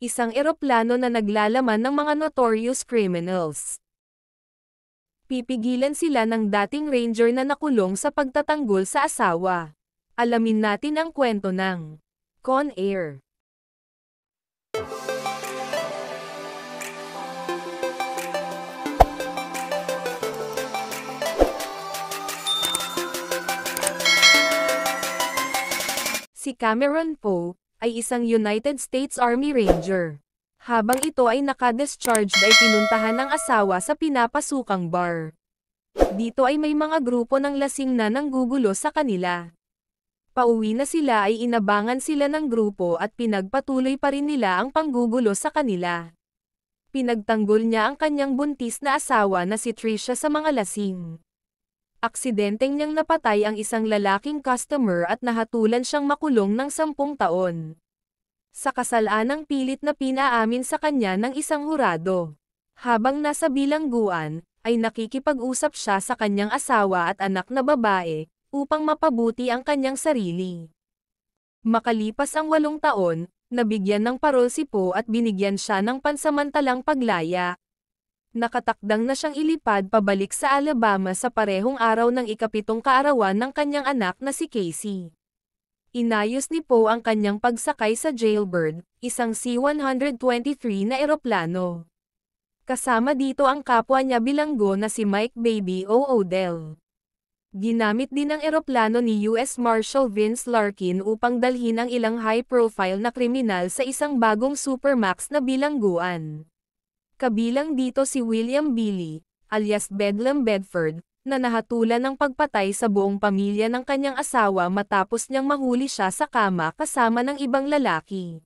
isang eroplano na naglalaman ng mga notorious criminals. Pipigilan sila ng dating ranger na nakulong sa pagtatanggol sa asawa. Alamin natin ang kwento ng Con Air. Si Cameron Poe ay isang United States Army Ranger. Habang ito ay naka-discharged ay pinuntahan ng asawa sa pinapasukang bar. Dito ay may mga grupo ng lasing na nanggugulo sa kanila. Pauwi na sila ay inabangan sila ng grupo at pinagpatuloy pa rin nila ang panggugulo sa kanila. Pinagtanggol niya ang kanyang buntis na asawa na si Tricia sa mga lasing. Aksidenteng niyang napatay ang isang lalaking customer at nahatulan siyang makulong ng 10 taon. Sa kasalanang pilit na pinaamin sa kanya ng isang hurado. Habang nasa bilangguan, ay nakikipag-usap siya sa kanyang asawa at anak na babae, upang mapabuti ang kanyang sarili. Makalipas ang 8 taon, nabigyan ng parol si Poe at binigyan siya ng pansamantalang paglaya. Nakatakdang na siyang ilipad pabalik sa Alabama sa parehong araw ng ika-7 kaarawan ng kanyang anak na si Casey. Inayos ni Poe ang kanyang pagsakay sa Jailbird, isang C-123 na eroplano. Kasama dito ang kapwa niya bilanggo na si Mike Baby O. Odell. Ginamit din ang eroplano ni U.S. Marshal Vince Larkin upang dalhin ang ilang high-profile na kriminal sa isang bagong Supermax na bilangguan. Kabilang dito si William Billy, alias Bedlam Bedford, na nahatulan ng pagpatay sa buong pamilya ng kanyang asawa matapos niyang mahuli siya sa kama kasama ng ibang lalaki.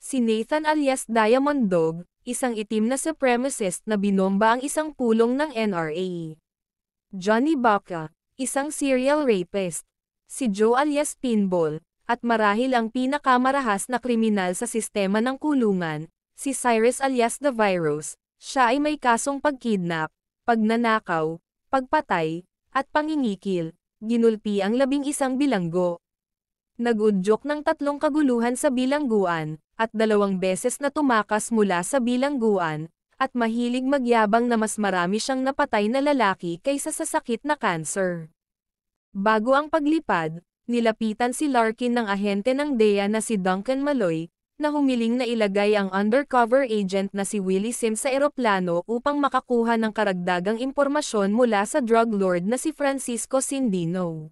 Si Nathan alias Diamond Dog, isang itim na supremacist na binomba ang isang pulong ng NRA. Johnny Baca, isang serial rapist. Si Joe alias Pinball, at marahil ang pinakamarahas na kriminal sa sistema ng kulungan, si Cyrus alias The Virus. Siya ay may kasong pagkidnap, pagnanakaw, pagpatay, at pangingikil. Ginulpi ang 11 bilanggo. Nagudyok ng 3 kaguluhan sa bilangguan, at 2 beses na tumakas mula sa bilangguan, at mahilig magyabang na mas marami siyang napatay na lalaki kaysa sa sakit na cancer. Bago ang paglipad, nilapitan si Larkin ng ahente ng DEA na si Duncan Malloy, na humiling na ilagay ang undercover agent na si Willie Sims sa eroplano upang makakuha ng karagdagang impormasyon mula sa drug lord na si Francisco Sindino.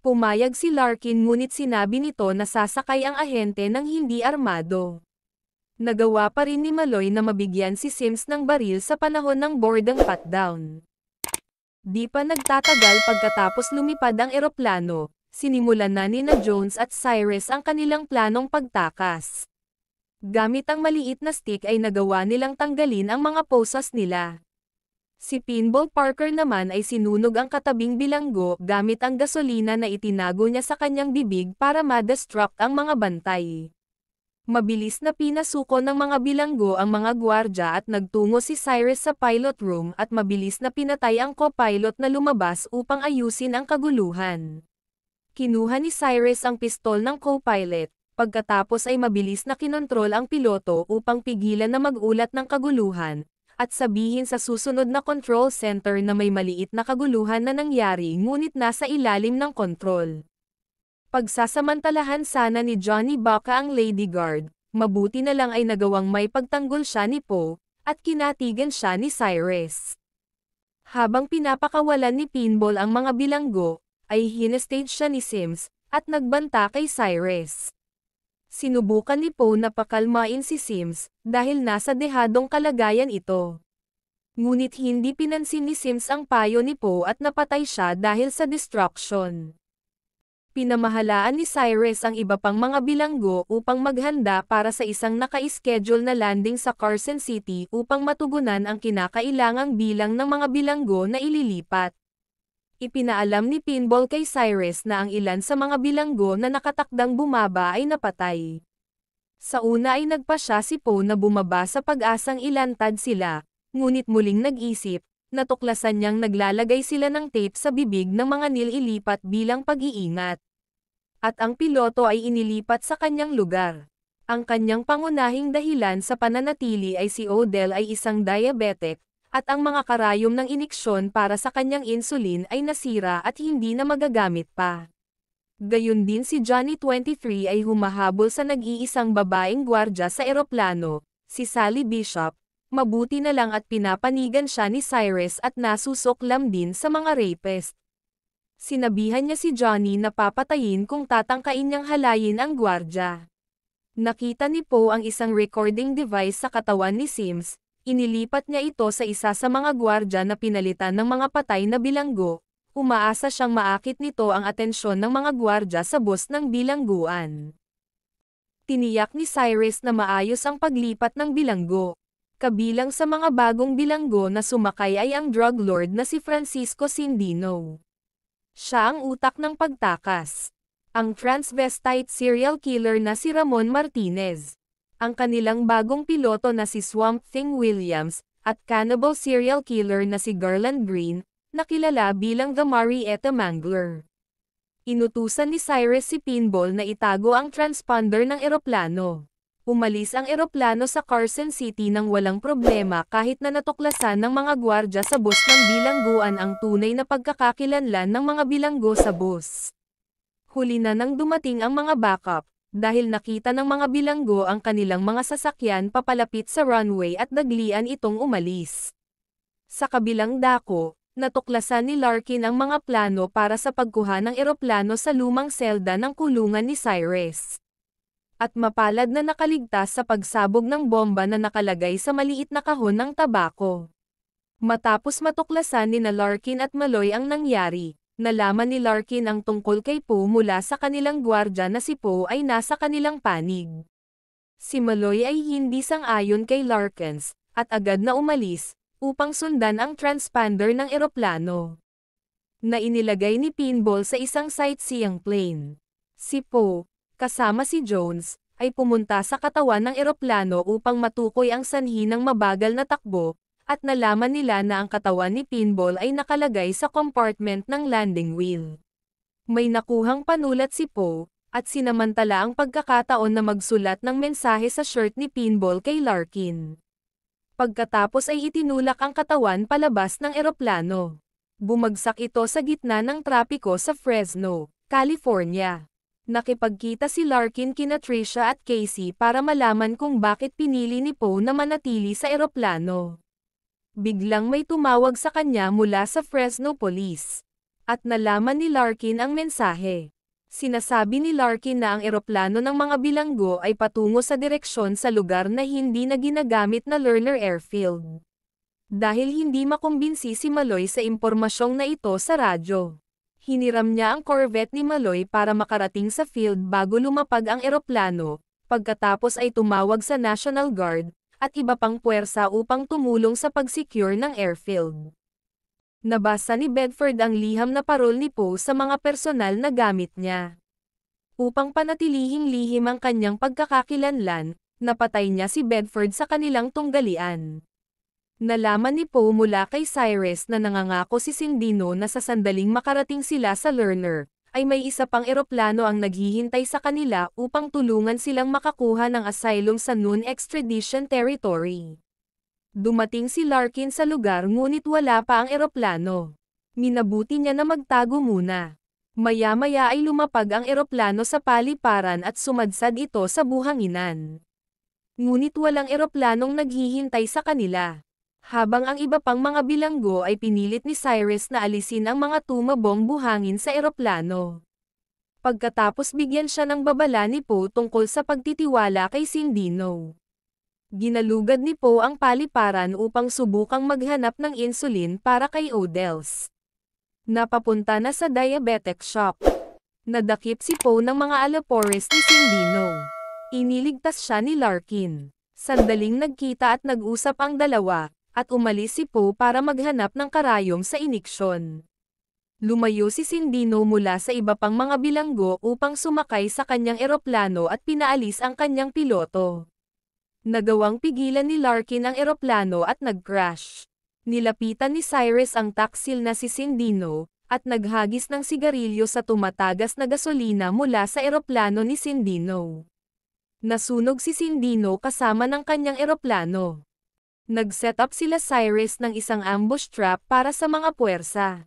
Pumayag si Larkin ngunit sinabi nito na sasakay ang ahente ng hindi armado. Nagawa pa rin ni Malloy na mabigyan si Sims ng baril sa panahon ng boredom patdown. Di pa nagtatagal pagkatapos lumipad ang eroplano, sinimulan na nina Jones at Cyrus ang kanilang planong pagtakas. Gamit ang maliit na stick ay nagawa nilang tanggalin ang mga posas nila. Si Pinball Parker naman ay sinunog ang katabing bilanggo gamit ang gasolina na itinago niya sa kanyang bibig para ma-destruct ang mga bantay. Mabilis na pinasuko ng mga bilanggo ang mga gwardya at nagtungo si Cyrus sa pilot room at mabilis na pinatay ang co-pilot na lumabas upang ayusin ang kaguluhan. Kinuha ni Cyrus ang pistol ng co-pilot, pagkatapos ay mabilis na kinontrol ang piloto upang pigilan na mag-ulat ng kaguluhan, at sabihin sa susunod na control center na may maliit na kaguluhan na nangyari ngunit nasa ilalim ng kontrol. Pagsasamantalahan sana ni Johnny Baca ang Lady Guard, mabuti na lang ay nagawang may pagtanggol siya ni Poe, at kinatigan siya ni Cyrus. Habang pinapakawalan ni Pinball ang mga bilanggo, ay hinestage siya ni Sims, at nagbanta kay Cyrus. Sinubukan ni Poe na pakalmain si Sims, dahil nasa dehadong kalagayan ito. Ngunit hindi pinansin ni Sims ang payo ni Poe at napatay siya dahil sa destruction. Pinamahalaan ni Cyrus ang iba pang mga bilanggo upang maghanda para sa isang naka-schedule na landing sa Carson City upang matugunan ang kinakailangang bilang ng mga bilanggo na ililipat. Ipinaalam ni Pinball kay Cyrus na ang ilan sa mga bilanggo na nakatakdang bumaba ay napatay. Sa una ay nagpasya si Poe na bumaba sa pag-asang ilantad sila, ngunit muling nag-isip, natuklasan niyang naglalagay sila ng tape sa bibig ng mga nililipat bilang pag-iingat. At ang piloto ay inilipat sa kanyang lugar. Ang kanyang pangunahing dahilan sa pananatili ay si Odell ay isang diabetic, at ang mga karayom ng iniksyon para sa kanyang insulin ay nasira at hindi na magagamit pa. Gayun din si Johnny 23 ay humahabol sa nag-iisang babaeng gwardya sa eroplano, si Sally Bishop. Mabuti na lang at pinapanigan siya ni Cyrus at nasusoklam din sa mga rapist. Sinabihan niya si Johnny na papatayin kung tatangkain niyang halayin ang gwardya. Nakita ni Poe ang isang recording device sa katawan ni Sims, inilipat niya ito sa isa sa mga gwardya na pinalitan ng mga patay na bilanggo, umaasa siyang maakit nito ang atensyon ng mga gwardya sa bus ng bilangguan. Tiniyak ni Cyrus na maayos ang paglipat ng bilanggo. Kabilang sa mga bagong bilanggo na sumakay ay ang drug lord na si Francisco Sindino. Siya ang utak ng pagtakas. Ang transvestite serial killer na si Ramon Martinez. Ang kanilang bagong piloto na si Swamp Thing Williams, at cannibal serial killer na si Garland Green, na kilala bilang The Marietta Mangler. Inutusan ni Cyrus si Pinball na itago ang transponder ng eroplano. Umalis ang eroplano sa Carson City nang walang problema kahit na natuklasan ng mga gwardya sa bus ng bilangguan ang tunay na pagkakakilanlan ng mga bilanggo sa bus. Huli na nang dumating ang mga backup, dahil nakita ng mga bilanggo ang kanilang mga sasakyan papalapit sa runway at naglian itong umalis. Sa kabilang dako, natuklasan ni Larkin ang mga plano para sa pagkuha ng eroplano sa lumang selda ng kulungan ni Cyrus. At mapalad na nakaligtas sa pagsabog ng bomba na nakalagay sa maliit na kahon ng tabako. Matapos matuklasan ni Larkin at Malloy ang nangyari, nalaman ni Larkin ang tungkol kay Poe mula sa kanilang gwardya na si Poe ay nasa kanilang panig. Si Malloy ay hindi sang-ayon kay Larkins, at agad na umalis, upang sundan ang transponder ng eroplano. Na inilagay ni Pinball sa isang sightseeing plane. Si Poe, kasama si Jones, ay pumunta sa katawan ng eroplano upang matukoy ang sanhi ng mabagal na takbo, at nalaman nila na ang katawan ni Pinball ay nakalagay sa compartment ng landing wheel. May nakuhang panulat si Poe, at sinamantala ang pagkakataon na magsulat ng mensahe sa shirt ni Pinball kay Larkin. Pagkatapos ay itinulak ang katawan palabas ng eroplano. Bumagsak ito sa gitna ng trapiko sa Fresno, California. Nakipagkita si Larkin kina Tricia at Casey para malaman kung bakit pinili ni Poe na manatili sa eroplano. Biglang may tumawag sa kanya mula sa Fresno Police. At nalaman ni Larkin ang mensahe. Sinasabi ni Larkin na ang eroplano ng mga bilanggo ay patungo sa direksyon sa lugar na hindi na ginagamit na Lerner Airfield. Dahil hindi makumbinsi si Malloy sa impormasyong na ito sa radyo. Hiniram niya ang Corvette ni Malloy para makarating sa field bago lumapag ang eroplano, pagkatapos ay tumawag sa National Guard, at iba pang puwersa upang tumulong sa pag-secure ng airfield. Nabasa ni Bedford ang liham na parol ni Poe sa mga personal na gamit niya. Upang panatilihing lihim ang kanyang pagkakakilanlan, napatay niya si Bedford sa kanilang tunggalian. Nalaman ni Poe mula kay Cyrus na nangangako si Sindino na sa sandaling makarating sila sa Lerner, ay may isa pang eroplano ang naghihintay sa kanila upang tulungan silang makakuha ng asylum sa non-extradition territory. Dumating si Larkin sa lugar ngunit wala pa ang eroplano. Minabuti niya na magtago muna. Maya-maya ay lumapag ang eroplano sa paliparan at sumadsad ito sa buhanginan. Ngunit walang eroplanong naghihintay sa kanila. Habang ang iba pang mga bilanggo ay pinilit ni Cyrus na alisin ang mga tumabong buhangin sa eroplano. Pagkatapos bigyan siya ng babala ni Poe tungkol sa pagtitiwala kay Sindino. Ginalugad ni Poe ang paliparan upang subukang maghanap ng insulin para kay Odells. Napapunta na sa diabetic shop. Nadakip si Poe ng mga alapores ni Sindino. Iniligtas siya ni Larkin. Sandaling nagkita at nag-usap ang dalawa, at umalis si Poe para maghanap ng karayom sa iniksyon. Lumayo si Sindino mula sa iba pang mga bilanggo upang sumakay sa kanyang eroplano at pinaalis ang kanyang piloto. Nagawang pigilan ni Larkin ang eroplano at nag-crash. Nilapitan ni Cyrus ang taksil na si Sindino, at naghagis ng sigarilyo sa tumatagas na gasolina mula sa eroplano ni Sindino. Nasunog si Sindino kasama ng kanyang eroplano. Nag-set up sila Cyrus ng isang ambush trap para sa mga puwersa.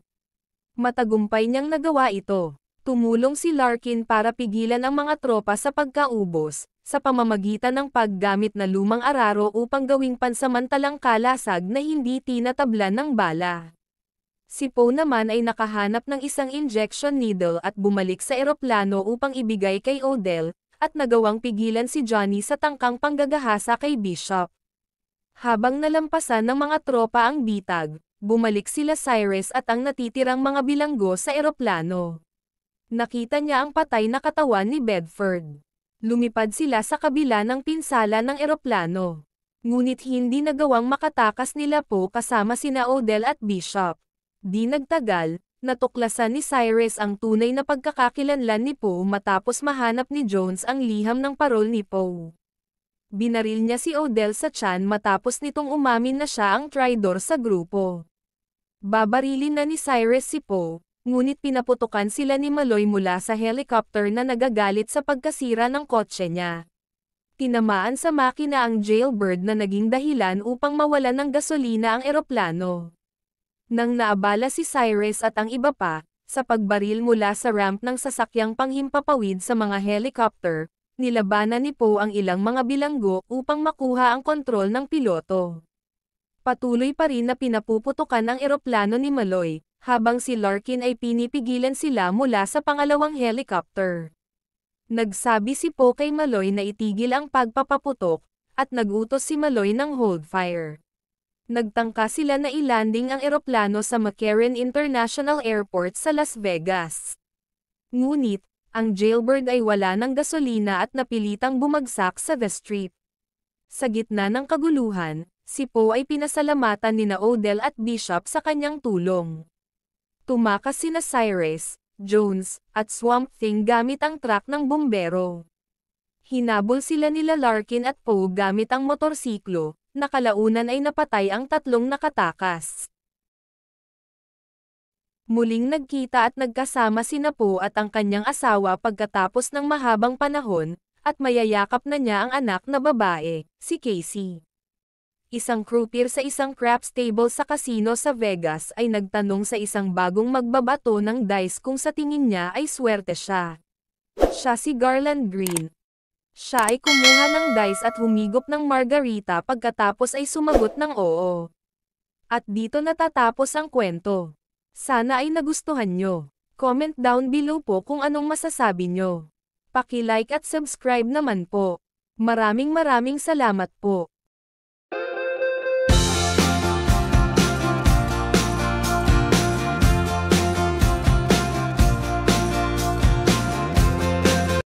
Matagumpay niyang nagawa ito. Tumulong si Larkin para pigilan ang mga tropa sa pagkaubos, sa pamamagitan ng paggamit na lumang araro upang gawing pansamantalang kalasag na hindi tinatablan ng bala. Si Poe naman ay nakahanap ng isang injection needle at bumalik sa eroplano upang ibigay kay Odell, at nagawang pigilan si Johnny sa tangkang panggagahasa kay Bishop. Habang nalampasan ng mga tropa ang bitag, bumalik sila Cyrus at ang natitirang mga bilanggo sa eroplano. Nakita niya ang patay na katawan ni Bedford. Lumipad sila sa kabila ng pinsala ng eroplano. Ngunit hindi nagawang makatakas nila Poe kasama sina Odell at Bishop. Di nagtagal, natuklasan ni Cyrus ang tunay na pagkakakilanlan ni Poe matapos mahanap ni Jones ang liham ng parol ni Poe. Binaril niya si Odell sa tiyan matapos nitong umamin na siya ang traidor sa grupo. Babarilin na ni Cyrus si Poe, ngunit pinaputukan sila ni Malloy mula sa helicopter na nagagalit sa pagkasira ng kotse niya. Tinamaan sa makina ang jailbird na naging dahilan upang mawalan ng gasolina ang eroplano. Nang naabala si Cyrus at ang iba pa, sa pagbaril mula sa ramp ng sasakyang panghimpapawid sa mga helicopter, nilabanan ni Poe ang ilang mga bilanggo upang makuha ang kontrol ng piloto. Patuloy pa rin na pinapuputukan ang eroplano ni Malloy, habang si Larkin ay pinipigilan sila mula sa pangalawang helicopter. Nagsabi si Poe kay Malloy na itigil ang pagpapaputok, at nagutos si Malloy ng hold fire. Nagtangka sila na ilanding ang eroplano sa McCarran International Airport sa Las Vegas. Ngunit, ang jailbird ay wala ng gasolina at napilitang bumagsak sa The Strip. Sa gitna ng kaguluhan, si Poe ay pinasalamatan nina Odell at Bishop sa kanyang tulong. Tumakas sina Cyrus, Jones, at Swamp Thing gamit ang truck ng bumbero. Hinabol sila nila Larkin at Poe gamit ang motorsiklo, na kalaunan ay napatay ang tatlong nakatakas. Muling nagkita at nagkasama sina Poe at ang kanyang asawa pagkatapos ng mahabang panahon, at mayayakap na niya ang anak na babae, si Casey. Isang croupier sa isang craps table sa casino sa Vegas ay nagtanong sa isang bagong magbabato ng dice kung sa tingin niya ay swerte siya. Siya si Garland Green. Siya ay kumuha ng dice at humigop ng margarita pagkatapos ay sumagot ng oo. At dito natatapos ang kwento. Sana ay nagustuhan nyo. Comment down below po kung anong masasabi nyo. Paki-like at subscribe naman po. Maraming salamat po.